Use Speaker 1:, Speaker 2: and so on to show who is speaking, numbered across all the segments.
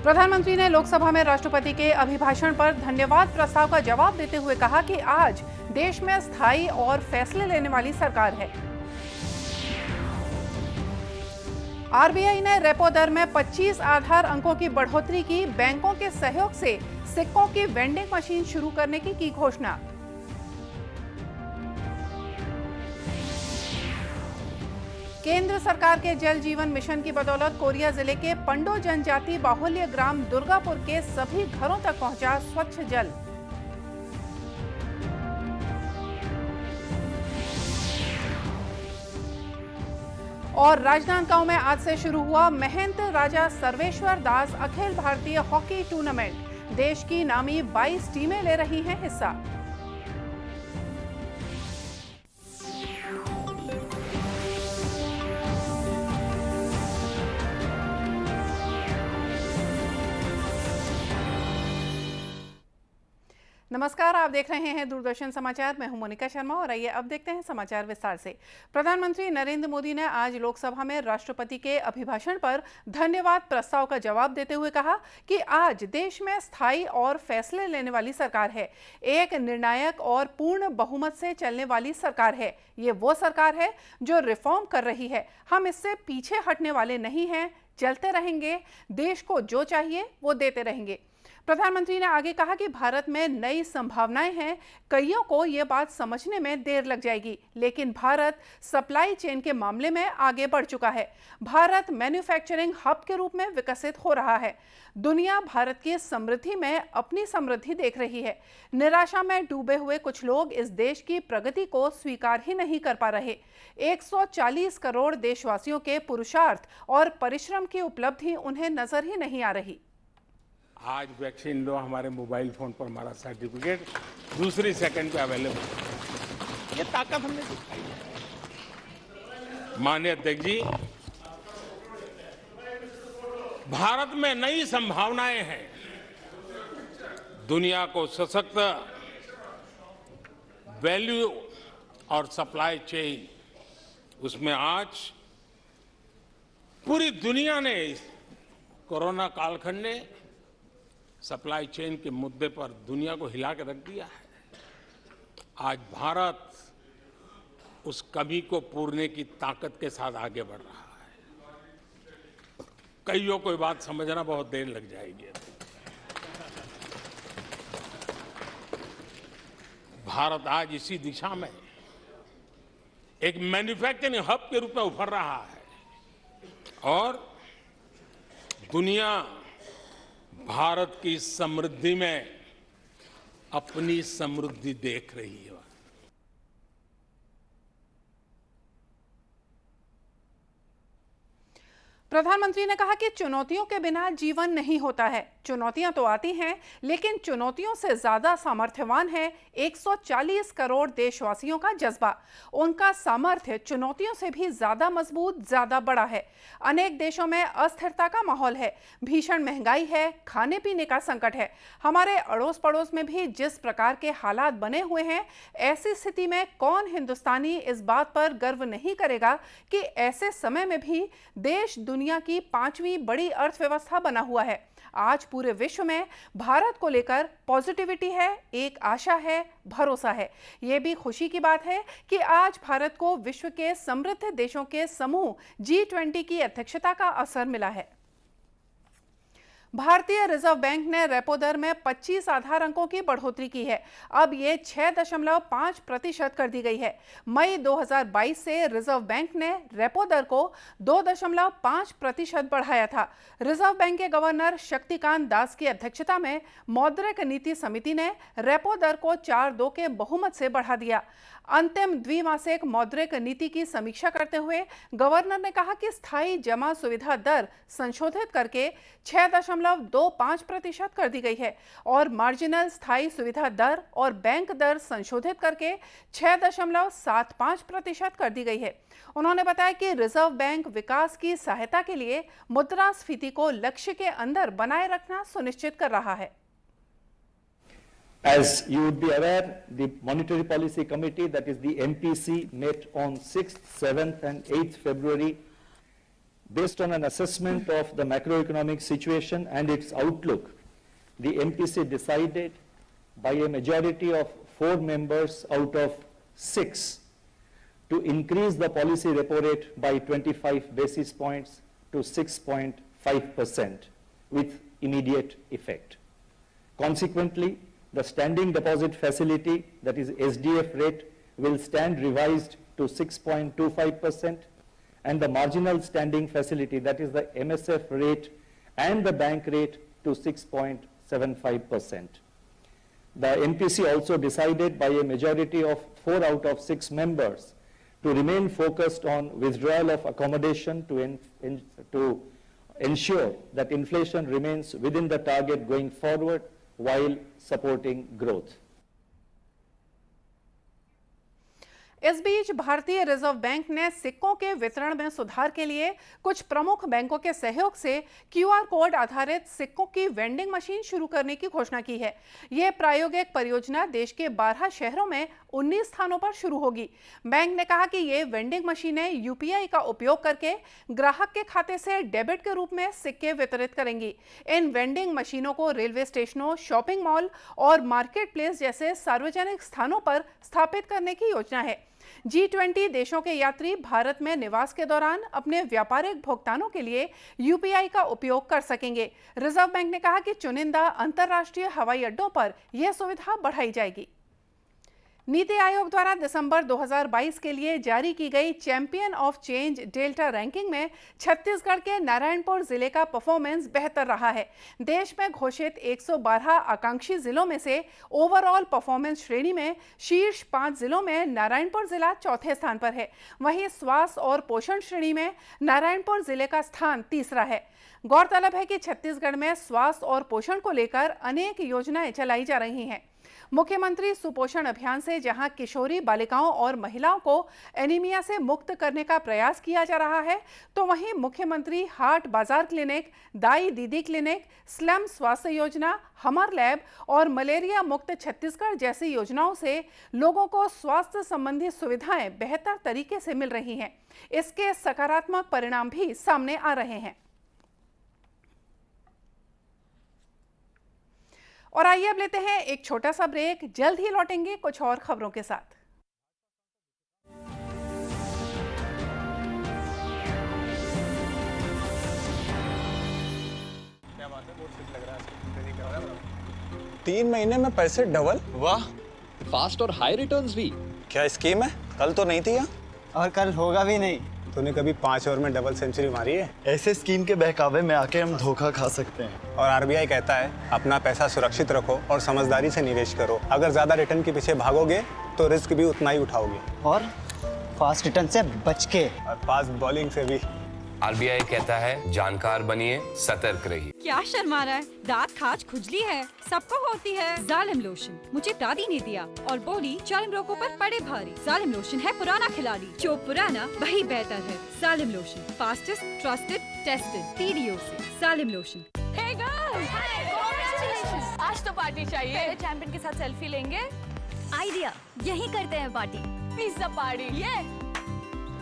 Speaker 1: प्रधानमंत्री ने लोकसभा में राष्ट्रपति के अभिभाषण पर धन्यवाद प्रस्ताव का जवाब देते हुए कहा कि आज देश में स्थायी और फैसले लेने वाली सरकार है। आरबीआई ने रेपो दर में 25 आधार अंकों की बढ़ोतरी की। बैंकों के सहयोग से सिक्कों की वेंडिंग मशीन शुरू करने की घोषणा। केंद्र सरकार के जल जीवन मिशन की बदौलत कोरिया जिले के पंडो जनजाति बाहुल्य ग्राम दुर्गापुर के सभी घरों तक पहुंचा स्वच्छ जल। और राजनांदगांव में आज से शुरू हुआ महंत राजा सर्वेश्वर दास अखिल भारतीय हॉकी टूर्नामेंट। देश की नामी 22 टीमें ले रही हैं हिस्सा। नमस्कार, आप देख रहे हैं दूरदर्शन समाचार। मैं हूं मोनिका शर्मा और आइए अब देखते हैं समाचार विस्तार से। प्रधानमंत्री नरेंद्र मोदी ने आज लोकसभा में राष्ट्रपति के अभिभाषण पर धन्यवाद प्रस्ताव का जवाब देते हुए कहा कि आज देश में स्थायी और फैसले लेने वाली सरकार है। एक निर्णायक और पूर्ण बहुमत से चलने वाली सरकार है। ये वो सरकार है जो रिफॉर्म कर रही है। हम इससे पीछे हटने वाले नहीं हैं, चलते रहेंगे। देश को जो चाहिए वो देते रहेंगे। प्रधानमंत्री ने आगे कहा कि भारत में नई संभावनाएं हैं। कईयों को ये बात समझने में देर लग जाएगी, लेकिन भारत सप्लाई चेन के मामले में आगे बढ़ चुका है। भारत मैन्युफैक्चरिंग हब के रूप में विकसित हो रहा है। दुनिया भारत की समृद्धि में अपनी समृद्धि देख रही है। निराशा में डूबे हुए कुछ लोग इस देश की प्रगति को स्वीकार ही नहीं कर पा रहे। 140 करोड़ देशवासियों के पुरुषार्थ और परिश्रम की उपलब्धि उन्हें नजर ही नहीं आ रही।
Speaker 2: आज वैक्सीन लो, हमारे मोबाइल फोन पर हमारा सर्टिफिकेट दूसरी सेकंड पे अवेलेबल। ये ताकत हमने दिखाई है। माननीय अध्यक्ष जी, भारत में नई संभावनाएं हैं। दुनिया को सशक्त वैल्यू और सप्लाई चेन, उसमें आज पूरी दुनिया ने, कोरोना कालखंड ने सप्लाई चेन के मुद्दे पर दुनिया को हिला के रख दिया है। आज भारत उस कमी को पूरने की ताकत के साथ आगे बढ़ रहा है। कईयों को ये बात समझना बहुत देर लग जाएगी। भारत आज इसी दिशा में एक मैन्युफैक्चरिंग हब के रूप में उभर रहा है और दुनिया भारत की समृद्धि में अपनी समृद्धि देख रही है।
Speaker 1: प्रधानमंत्री ने कहा कि चुनौतियों के बिना जीवन नहीं होता है। चुनौतियां तो आती हैं, लेकिन चुनौतियों से ज्यादा सामर्थ्यवान है 140 करोड़ देशवासियों का जज्बा। उनका सामर्थ्य चुनौतियों से भी ज्यादा मजबूत, ज्यादा बड़ा है। अनेक देशों में अस्थिरता का माहौल है, भीषण महंगाई है, खाने पीने का संकट है। हमारे अड़ोस पड़ोस में भी जिस प्रकार के हालात बने हुए हैं, ऐसी स्थिति में कौन हिंदुस्तानी इस बात पर गर्व नहीं करेगा कि ऐसे समय में भी देश दुनिया की 5वीं बड़ी अर्थव्यवस्था बना हुआ है। आज पूरे विश्व में भारत को लेकर पॉजिटिविटी है, एक आशा है, भरोसा है। ये भी खुशी की बात है कि आज भारत को विश्व के समृद्ध देशों के समूह G20 की अध्यक्षता का अवसर मिला है। भारतीय रिजर्व बैंक ने रेपो दर में 25 आधार अंकों की बढ़ोतरी की है। अब ये 6.5% कर दी गई है। मई 2022 से रिजर्व बैंक ने रेपो दर को 2.5% बढ़ाया था। रिजर्व बैंक के गवर्नर शक्तिकांत दास की अध्यक्षता में मौद्रिक नीति समिति ने रेपो दर को 4-2 के बहुमत से बढ़ा दिया। अंतिम द्विमासिक मौद्रिक नीति की समीक्षा करते हुए गवर्नर ने कहा कि स्थायी जमा सुविधा दर संशोधित करके 6.25% कर दी गई है और मार्जिनल स्थायी सुविधा दर और बैंक दर संशोधित करके 6.75% कर दी गई है। उन्होंने बताया कि रिजर्व बैंक विकास की सहायता के लिए मुद्रास्फीति को लक्ष्य के अंदर बनाए रखना सुनिश्चित कर रहा है।
Speaker 3: As you would be aware, the Monetary Policy Committee, that is the MPC, met on 6th, 7th and 8th February Based on an assessment of the macroeconomic situation and its outlook, the MPC decided by a majority of 4 members out of 6 to increase the policy repo rate by 25 basis points to 6.5% with immediate effect. Consequently, the standing deposit facility, that is SDF rate, will stand revised to 6.25%, and the marginal standing facility, that is the MSF rate and the bank rate, to 6.75%. The MPC also decided by a majority of 4 out of 6 members to remain focused on withdrawal of accommodation to ensure that inflation remains within the target going forward while supporting growth.
Speaker 1: इस बीच भारतीय reserve bank ने सिक्कों के वितरण में सुधार के लिए कुछ प्रमुख बैंकों के सहयोग से क्यूआर कोड आधारित सिक्कों की वेंडिंग मशीन शुरू करने की घोषणा की है। यह प्रायोगिक परियोजना देश के 12 शहरों में 19 स्थानों पर शुरू होगी। बैंक ने कहा कि ये वेंडिंग मशीनें यूपीआई का उपयोग करके ग्राहक के खाते से डेबिट के रूप में सिक्के वितरित करेंगी। इन वेंडिंग मशीनों को रेलवे स्टेशनों, शॉपिंग मॉल और मार्केट प्लेस जैसे सार्वजनिक स्थानों पर स्थापित करने की योजना है। G20 देशों के यात्री भारत में निवास के दौरान अपने व्यापारिक भुगतानों के लिए यूपीआई का उपयोग कर सकेंगे। रिजर्व बैंक ने कहा कि चुनिंदा अंतर्राष्ट्रीय हवाई अड्डों पर यह सुविधा बढ़ाई जाएगी। नीति आयोग द्वारा दिसंबर 2022 के लिए जारी की गई champion of change delta ranking में छत्तीसगढ़ के नारायणपुर जिले का परफॉर्मेंस बेहतर रहा है। देश में घोषित 112 आकांक्षी जिलों में से ओवरऑल परफॉर्मेंस श्रेणी में शीर्ष 5 जिलों में नारायणपुर जिला चौथे स्थान पर है। वहीं स्वास्थ्य और पोषण श्रेणी में नारायणपुर जिले का स्थान तीसरा है। गौरतलब है कि छत्तीसगढ़ में स्वास्थ्य और पोषण को लेकर अनेक योजनाएं चलाई जा रही हैं। मुख्यमंत्री सुपोषण अभियान से जहां किशोरी बालिकाओं और महिलाओं को एनीमिया से मुक्त करने का प्रयास किया जा रहा है, तो वहीं मुख्यमंत्री हाट बाजार क्लिनिक, दाई दीदी क्लिनिक, स्लम स्वास्थ्य योजना, हमर लैब और मलेरिया मुक्त छत्तीसगढ़ जैसी योजनाओं से लोगों को स्वास्थ्य संबंधी सुविधाएं बेहतर तरीके से मिल रही हैं। इसके सकारात्मक परिणाम भी सामने आ रहे हैं। और आइए अब लेते हैं एक छोटा सा ब्रेक। जल्द ही लौटेंगे कुछ और खबरों के साथ।
Speaker 4: क्या बात है, बहुत फिट लग रहा है। 3 महीने में पैसे डबल?
Speaker 5: वाह, फास्ट और हाई रिटर्न्स भी।
Speaker 4: क्या स्कीम है? कल तो नहीं थी यहाँ।
Speaker 6: और कल होगा भी नहीं।
Speaker 4: तूने कभी 5 ओवर में डबल सेंचुरी मारी है?
Speaker 6: ऐसे स्कीम के बहकावे में आके हम धोखा खा सकते हैं।
Speaker 4: और आरबीआई कहता है अपना पैसा सुरक्षित रखो और समझदारी से निवेश करो। अगर ज्यादा रिटर्न के पीछे भागोगे तो रिस्क भी उतना ही उठाओगे।
Speaker 6: और फास्ट रिटर्न से बच के।
Speaker 4: और फास्ट बॉलिंग से भी।
Speaker 7: आरबीआई कहता है जानकार बनिए, सतर्क रहिए।
Speaker 8: क्या शर्मा रहा है? दांत खाज खुजली है, सबको होती है। जालिम लोशन मुझे दादी ने दिया और बोली जालिम रोगों पर पड़े भारी। जालिम लोशन है पुराना खिलाड़ी, जो पुराना वही बेहतर है। जालिम lotion, fastest, trusted, tested, PDO से। जालिम लोशन।
Speaker 9: Hey girls! Congratulations! आज तो पार्टी चाहिए। पहले चैंपियन के साथ सेल्फी लेंगे।
Speaker 8: आइडिया, यही करते हैं पार्टी।
Speaker 9: Pizza party. ये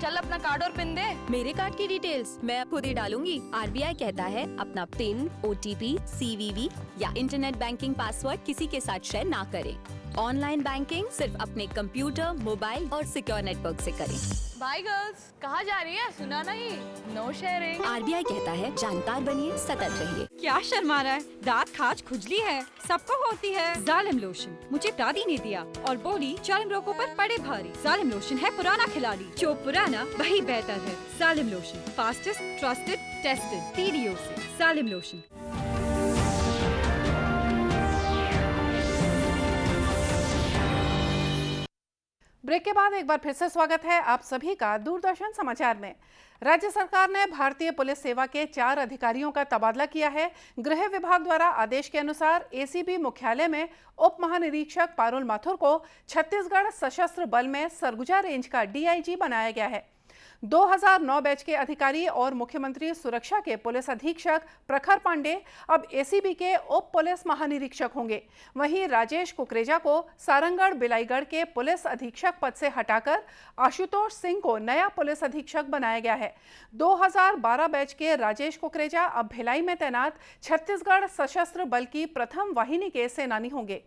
Speaker 9: चल अपना कार्ड और पिन दे।
Speaker 10: मेरे कार्ड की डिटेल्स मैं खुद ही डालूंगी। आरबीआई कहता है अपना पिन, ओटीपी, सीवीवी या इंटरनेट बैंकिंग पासवर्ड किसी के साथ शेयर ना करें। ऑनलाइन बैंकिंग सिर्फ अपने कंप्यूटर, मोबाइल और सिक्योर नेटवर्क से करें।
Speaker 9: बाय गर्ल्स, कहाँ जा रही है? सुना नहीं? No sharing.
Speaker 10: आरबीआई कहता है जानकार बनिए, सतर्क रहिए।
Speaker 8: क्या शर्मा रहा है? दांत खाज खुजली है, सबको होती है। जालिम लोशन मुझे दादी ने दिया और बोली जालिम रोगों पर पड़े भारी। जालिम लोशन है पुराना खिलाड़ी, जो पुराना वही बेहतर है। जालिम lotion, fastest, trusted, tested, PDO से। जालिम लोशन।
Speaker 1: ब्रेक के बाद एक बार फिर से स्वागत है आप सभी का दूरदर्शन समाचार में। राज्य सरकार ने भारतीय पुलिस सेवा के 4 अधिकारियों का तबादला किया है। गृह विभाग द्वारा आदेश के अनुसार एसीबी मुख्यालय में उप महानिरीक्षक पारुल माथुर को छत्तीसगढ़ सशस्त्र बल में सरगुजा रेंज का डीआईजी बनाया गया है। 2009 बैच के अधिकारी और मुख्यमंत्री सुरक्षा के पुलिस अधीक्षक प्रखर पांडे अब एसीबी के उप पुलिस महानिरीक्षक होंगे। वहीं राजेश कुकरेजा को सारंगढ़ बिलाईगढ़ के पुलिस अधीक्षक पद से हटाकर आशुतोष सिंह को नया पुलिस अधीक्षक बनाया गया है। 2012 बैच के राजेश कुकरेजा अब भिलाई में तैनात छत्तीसगढ़ सशस्त्र बल की प्रथम वाहिनी के सेनानी होंगे।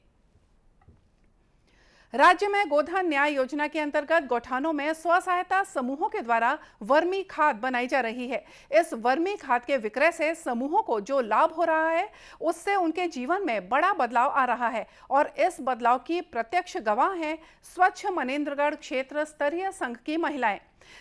Speaker 1: राज्य में गोधन न्याय योजना के अंतर्गत गौठानों में स्व सहायता समूहों के द्वारा वर्मी खाद बनाई जा रही है। इस वर्मी खाद के विक्रय से समूहों को जो लाभ हो रहा है, उससे उनके जीवन में बड़ा बदलाव आ रहा है और इस बदलाव की प्रत्यक्ष गवाह हैं स्वच्छ मनेंद्रगढ़ क्षेत्र स्तरीय संघ की महिलाएं।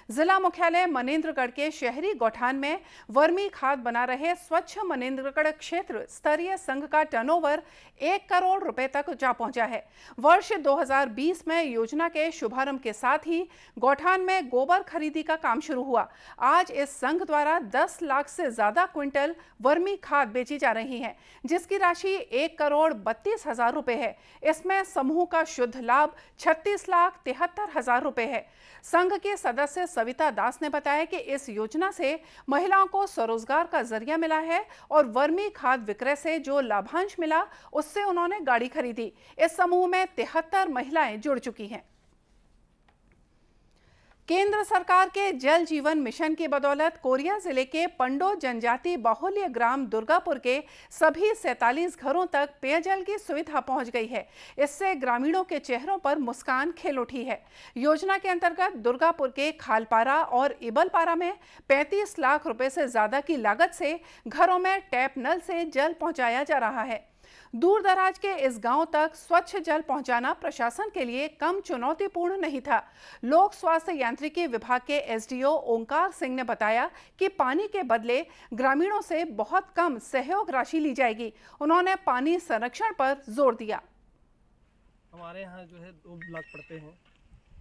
Speaker 1: जिला मुख्यालय मनेंद्रगढ़ के शहरी गौठान में वर्मी खाद बना रहे स्वच्छ मनेंद्रगढ़ क्षेत्र स्तरीय संघ का टर्नओवर 1 करोड़ रुपए तक जा पहुंचा है। वर्ष 2020 में योजना के शुभारंभ के साथ ही गौठान में गोबर खरीदी का काम शुरू हुआ। आज इस संघ द्वारा 10 लाख से ज्यादा क्विंटल वर्मी खाद बेची जा रही है, जिसकी राशि 1,32,00,000 रुपए है। इसमें समूह का शुद्ध लाभ 36,73,000 रुपए है। संघ के सदस्य सविता दास ने बताया कि इस योजना से महिलाओं को स्वरोजगार का जरिया मिला है और वर्मी खाद विक्रय से जो लाभांश मिला उससे उन्होंने गाड़ी खरीदी। इस समूह में 73 महिलाएं जुड़ चुकी हैं। केंद्र सरकार के जल जीवन मिशन की बदौलत कोरिया जिले के पंडो जनजाति बाहुल्य ग्राम दुर्गापुर के सभी 47 घरों तक पेयजल की सुविधा पहुंच गई है। इससे ग्रामीणों के चेहरों पर मुस्कान खेल उठी है। योजना के अंतर्गत दुर्गापुर के खालपारा और इबलपारा में 35 लाख रुपए से ज्यादा की लागत से घरों में टैप नल से जल पहुंचाया जा रहा है। दूर दराज के इस गांव तक स्वच्छ जल पहुंचाना प्रशासन के लिए कम चुनौतीपूर्ण नहीं था। लोक स्वास्थ्य यांत्रिकी विभाग के एसडीओ ओंकार सिंह ने बताया कि पानी के बदले ग्रामीणों से बहुत कम सहयोग राशि ली जाएगी। उन्होंने पानी संरक्षण पर जोर दिया।
Speaker 11: हमारे यहाँ जो है 2 ब्लॉक पड़ते हैं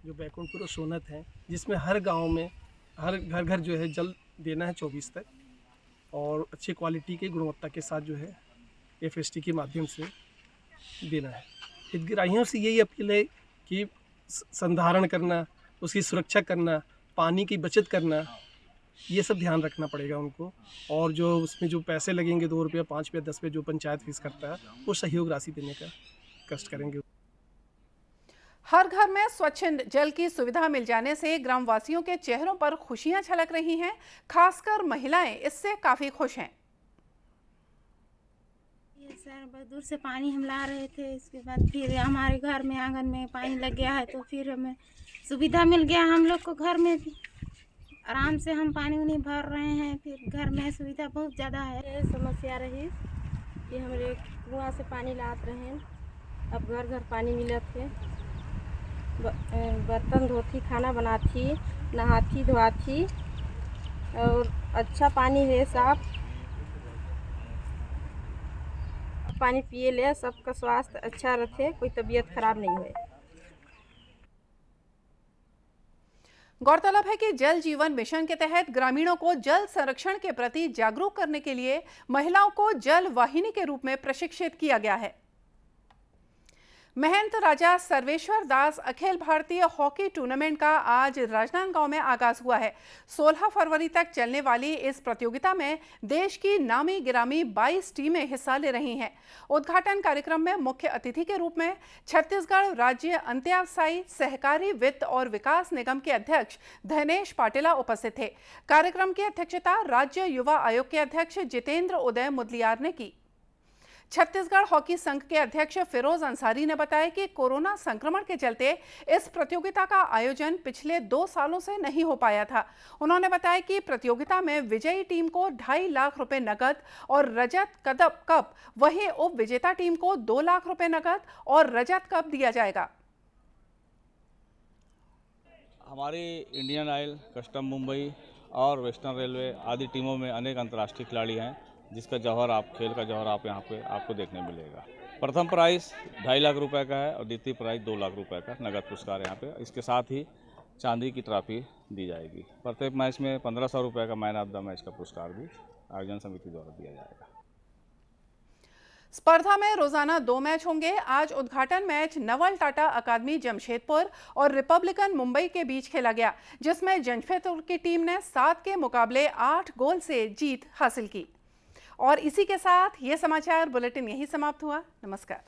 Speaker 11: जो बैकुंठपुर और सोनत हैं, जिसमें हर गांव में हर घर जो है जल देना है 24 तक और अच्छी क्वालिटी की गुणवत्ता के साथ जो है FST के माध्यम से देना है। हितग्राहियों से यही अपील है कि संधारण करना, उसकी सुरक्षा करना, पानी की बचत करना, ये सब ध्यान रखना पड़ेगा उनको। और जो उसमें जो पैसे लगेंगे 2 रुपये, 5 रुपये, 10 रुपये जो पंचायत फीस करता है, वो सहयोग राशि देने का कष्ट करेंगे।
Speaker 1: हर घर में स्वच्छ जल की सुविधा मिल जाने से ग्रामवासियों के चेहरों पर खुशियां झलक रही हैं। खासकर महिलाएं इससे काफी खुश हैं।
Speaker 12: सर बहुत दूर से पानी हम ला रहे थे, इसके बाद फिर हमारे घर में आंगन में पानी लग गया है तो फिर हमें सुविधा मिल गया। हम लोग को घर में भी आराम से हम पानी उनी भर रहे हैं। फिर घर में सुविधा बहुत ज़्यादा है।
Speaker 13: समस्या रही कि हमारे कुआं से पानी लात रहे, अब घर घर पानी मिलत है। बर्तन धोती, खाना बनाती, नहाती धोती और अच्छा पानी है, साफ पानी पिए ले, सबका स्वास्थ्य अच्छा रहे, कोई तबीयत खराब नहीं हो।
Speaker 1: गौरतलब है कि जल जीवन मिशन के तहत ग्रामीणों को जल संरक्षण के प्रति जागरूक करने के लिए महिलाओं को जल वाहिनी के रूप में प्रशिक्षित किया गया है। महंत राजा सर्वेश्वर दास अखिल भारतीय हॉकी टूर्नामेंट का आज राजनांदगांव में आगाज हुआ है। 16 फरवरी तक चलने वाली इस प्रतियोगिता में देश की नामी गिरामी 22 टीमें हिस्सा ले रही हैं। उद्घाटन कार्यक्रम में मुख्य अतिथि के रूप में छत्तीसगढ़ राज्य अंत्यावसायी सहकारी वित्त और विकास निगम के अध्यक्ष धनेश पाटिला उपस्थित थे। कार्यक्रम की अध्यक्षता राज्य युवा आयोग के अध्यक्ष जितेंद्र उदय मुदलियार ने की। छत्तीसगढ़ हॉकी संघ के अध्यक्ष फिरोज अंसारी ने बताया कि कोरोना संक्रमण के चलते इस प्रतियोगिता का आयोजन पिछले 2 सालों से नहीं हो पाया था। उन्होंने बताया कि प्रतियोगिता में विजयी टीम को 2.5 लाख रुपए नकद और रजत कप, वहीं उप विजेता टीम को 2 लाख रुपए नकद और रजत कप दिया जाएगा।
Speaker 14: हमारी इंडियन ऑयल, कस्टम मुंबई और वेस्टर्न रेलवे आदि टीमों में अनेक अंतर्राष्ट्रीय खिलाड़ी हैं, जिसका जौहर खेल का जौहर यहाँ पे आपको देखने मिलेगा। प्रथम प्राइज 2.5 लाख रुपए का है और द्वितीय प्राइज 2 लाख रुपए का नगद पुरस्कार यहाँ पे। इसके साथ ही चांदी की ट्रॉफी दी जाएगी। प्रत्येक मैच में 1500 रुपए का मैन ऑफ द मैच का पुरस्कार भी आयोजन समिति द्वारा दिया जाएगा।
Speaker 1: स्पर्धा में रोजाना 2 मैच होंगे। आज उद्घाटन मैच नवल टाटा अकादमी जमशेदपुर और रिपब्लिकन मुंबई के बीच खेला गया, जिसमें जमशेदपुर की टीम ने 7 के मुकाबले 8 गोल से जीत हासिल की। और इसी के साथ ये समाचार बुलेटिन यही समाप्त हुआ। नमस्कार।